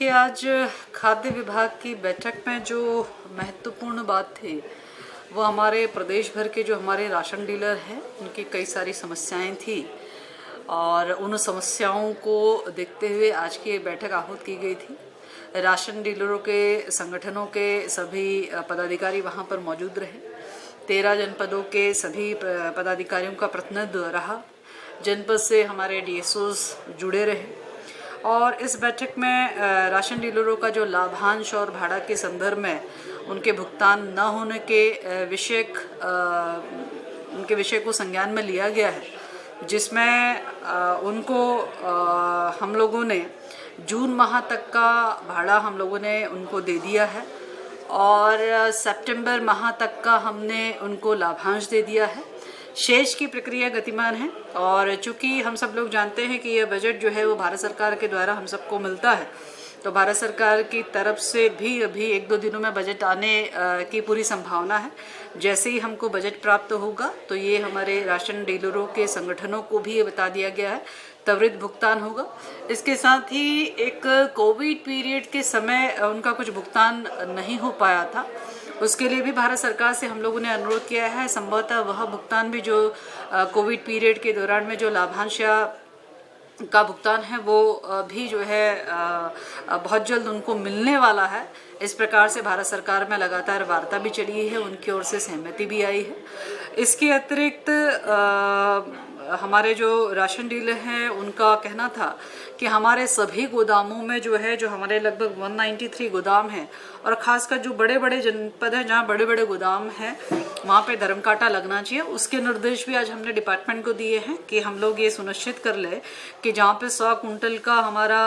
कि आज खाद्य विभाग की बैठक में जो महत्वपूर्ण बात थी वो हमारे प्रदेश भर के जो हमारे राशन डीलर हैं उनकी कई सारी समस्याएं थी और उन समस्याओं को देखते हुए आज की बैठक आहूत की गई थी। राशन डीलरों के संगठनों के सभी पदाधिकारी वहां पर मौजूद रहे। 13 जनपदों के सभी पदाधिकारियों का प्रतिनिधित्व रहा। जनपद से हमारे डीएसओस जुड़े रहे और इस बैठक में राशन डीलरों का जो लाभांश और भाड़ा के संदर्भ में उनके भुगतान न होने के उनके विषय को संज्ञान में लिया गया है, जिसमें उनको हम लोगों ने जून माह तक का भाड़ा हम लोगों ने उनको दे दिया है और सितंबर माह तक का हमने उनको लाभांश दे दिया है। शेष की प्रक्रिया गतिमान है और चूंकि हम सब लोग जानते हैं कि यह बजट जो है वो भारत सरकार के द्वारा हम सबको मिलता है, तो भारत सरकार की तरफ से भी अभी 1-2 दिनों में बजट आने की पूरी संभावना है। जैसे ही हमको बजट प्राप्त होगा तो ये हमारे राशन डीलरों के संगठनों को भी ये बता दिया गया है, त्वरित भुगतान होगा। इसके साथ ही एक कोविड पीरियड के समय उनका कुछ भुगतान नहीं हो पाया था, उसके लिए भी भारत सरकार से हम लोगों ने अनुरोध किया है। संभवतः वह भुगतान भी जो कोविड पीरियड के दौरान में जो लाभांश का भुगतान है वो भी जो है बहुत जल्द उनको मिलने वाला है। इस प्रकार से भारत सरकार में लगातार वार्ता भी चली है, उनकी ओर से सहमति भी आई है। इसके अतिरिक्त हमारे जो राशन डीलर हैं उनका कहना था कि हमारे सभी गोदामों में जो है, जो हमारे लगभग 193 गोदाम हैं और ख़ासकर जो बड़े बड़े जनपद हैं जहाँ बड़े बड़े गोदाम हैं वहाँ पे धर्म कांटा लगना चाहिए। उसके निर्देश भी आज हमने डिपार्टमेंट को दिए हैं कि हम लोग ये सुनिश्चित कर ले कि जहाँ पे 100 कुंटल का हमारा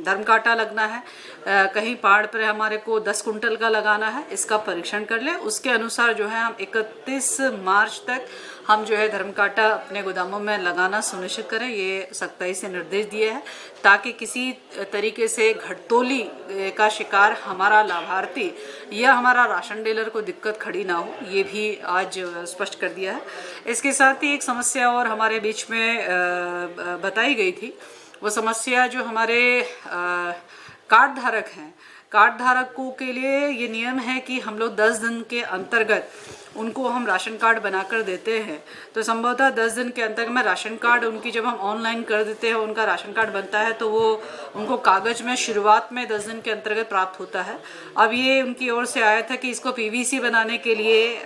धर्म कांटा लगना है, कहीं पहाड़ पर हमारे को 10 कुंटल का लगाना है, इसका परीक्षण कर ले। उसके अनुसार जो है हम 31 मार्च तक हम जो है धर्म कांटा अपने गोदामों में लगाना सुनिश्चित करें। ये सख्ताई से निर्देश दिए हैं ताकि किसी तरीके से घटतोली का शिकार हमारा लाभार्थी या हमारा राशन डीलर को दिक्कत खड़ी ना हो, ये भी आज स्पष्ट कर दिया है। इसके साथ ही एक समस्या और हमारे बीच में बताई गई थी। वो समस्या जो हमारे कार्ड धारक हैं, कार्ड धारकों के लिए ये नियम है कि हम लोग 10 दिन के अंतर्गत उनको हम राशन कार्ड बनाकर देते हैं। तो संभवतः 10 दिन के अंतर्गत में राशन कार्ड उनकी जब हम ऑनलाइन कर देते हैं, उनका राशन कार्ड बनता है तो वो उनको कागज़ में शुरुआत में 10 दिन के अंतर्गत प्राप्त होता है। अब ये उनकी ओर से आया था कि इसको पीवीसी बनाने के लिए,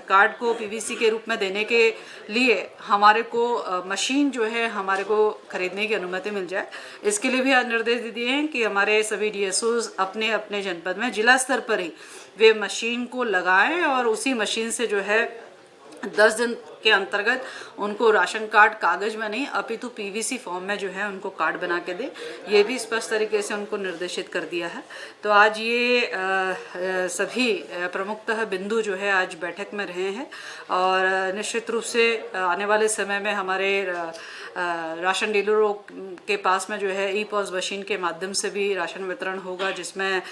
कार्ड को पीवीसी के रूप में देने के लिए हमारे को मशीन जो है हमारे को खरीदने की अनुमति मिल जाए। इसके लिए भी आज निर्देश दे दिए हैं कि हमारे सभी डीएसओज अपने अपने जनपद में जिला स्तर पर ही वे मशीन को लगाएं और उसी मशीन से जो है 10 दिन के अंतर्गत उनको राशन कार्ड कागज में नहीं अपितु पीवीसी फॉर्म में जो है उनको कार्ड बना के दे। ये भी स्पष्ट तरीके से उनको निर्देशित कर दिया है। तो आज ये सभी प्रमुखतः बिंदु जो है आज बैठक में रहे हैं और निश्चित रूप से आने वाले समय में हमारे राशन डीलरों के पास में जो है ई-पॉस मशीन के माध्यम से भी राशन वितरण होगा, जिसमें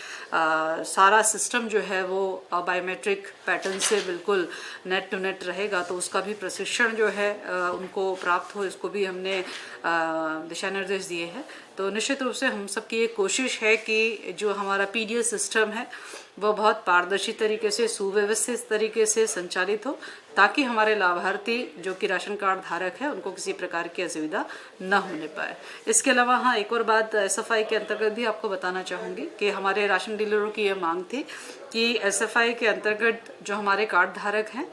सारा सिस्टम जो है वो बायोमेट्रिक पैटर्न से बिल्कुल नेट टू नेट रहेगा। तो उसका भी प्रशिक्षण जो है उनको प्राप्त हो, इसको भी हमने दिशा निर्देश दिए हैं। तो निश्चित रूप से हम सबकी ये कोशिश है कि जो हमारा पीडीएस सिस्टम है वो बहुत पारदर्शी तरीके से, सुव्यवस्थित तरीके से संचालित हो ताकि हमारे लाभार्थी जो कि राशन कार्ड धारक है उनको किसी प्रकार की असुविधा न होने पाए। इसके अलावा हाँ, एक और बात एसएफआई के अंतर्गत भी आपको बताना चाहूँगी कि हमारे राशन डीलरों की यह मांग थी कि एसएफआई के अंतर्गत जो हमारे कार्ड धारक हैं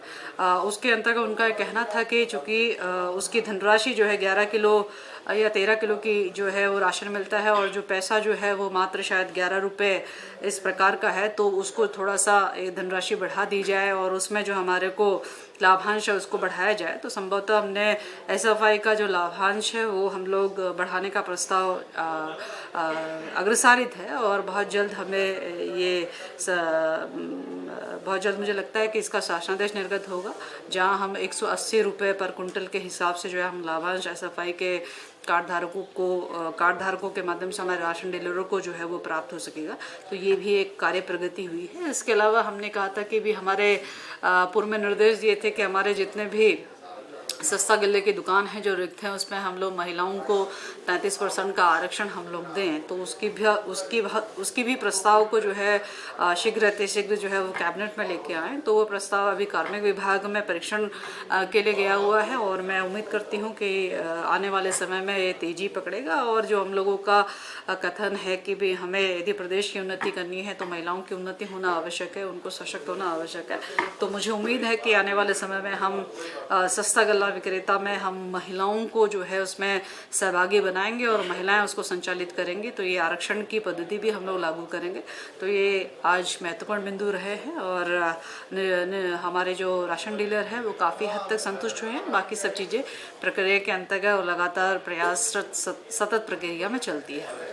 उसके अंतर्गत उनका कहना था कि चूँकि उसकी धनराशि जो है 11 किलो या 13 किलो की जो है वो राशन मिलता है और जो पैसा जो है वो मात्र शायद 11 रुपये इस प्रकार का है, तो उसको थोड़ा सा धनराशि बढ़ा दी जाए और उसमें जो हमारे को लाभांश है उसको बढ़ाया जाए। तो संभवतः हमने एसएफआई का जो लाभांश है वो हम लोग बढ़ाने का प्रस्ताव अग्रसारित है और बहुत जल्द हमें ये बहुत जल्द मुझे लगता है कि इसका शासनादेश निर्गत होगा, जहां हम 180 रुपये पर कुंटल के हिसाब से जो है हम लाभांश एसएफआई के कार्ड धारकों के माध्यम से हमारे राशन डीलरों को जो है वो प्राप्त हो सकेगा। तो ये भी एक कार्य प्रगति हुई है। इसके अलावा हमने कहा था कि भी हमारे पूर्व में निर्देश दिए थे कि हमारे जितने भी सस्ता गल्ले की दुकान है जो रिक्त है, उसमें हम लोग महिलाओं को 33% का आरक्षण हम लोग दें, तो उसकी भी प्रस्ताव को जो है शीघ्र जो है वो कैबिनेट में लेके आए। तो वो प्रस्ताव अभी कार्मिक विभाग में परीक्षण के लिए गया हुआ है और मैं उम्मीद करती हूँ कि आने वाले समय में ये तेज़ी पकड़ेगा। और जो हम लोगों का कथन है कि भी हमें यदि प्रदेश की उन्नति करनी है तो महिलाओं की उन्नति होना आवश्यक है, उनको सशक्त होना आवश्यक है। तो मुझे उम्मीद है कि आने वाले समय में हम सस्ता गल्ला विक्रेता में हम महिलाओं को जो है उसमें सहभागी बनाएंगे और महिलाएं उसको संचालित करेंगी। तो ये आरक्षण की पद्धति भी हम लोग लागू करेंगे। तो ये आज महत्वपूर्ण बिंदु रहे हैं और हमारे जो राशन डीलर हैं वो काफ़ी हद तक संतुष्ट हुए हैं। बाकी सब चीज़ें प्रक्रिया के अंतर्गत और लगातार प्रयासरत सतत प्रक्रिया में चलती है।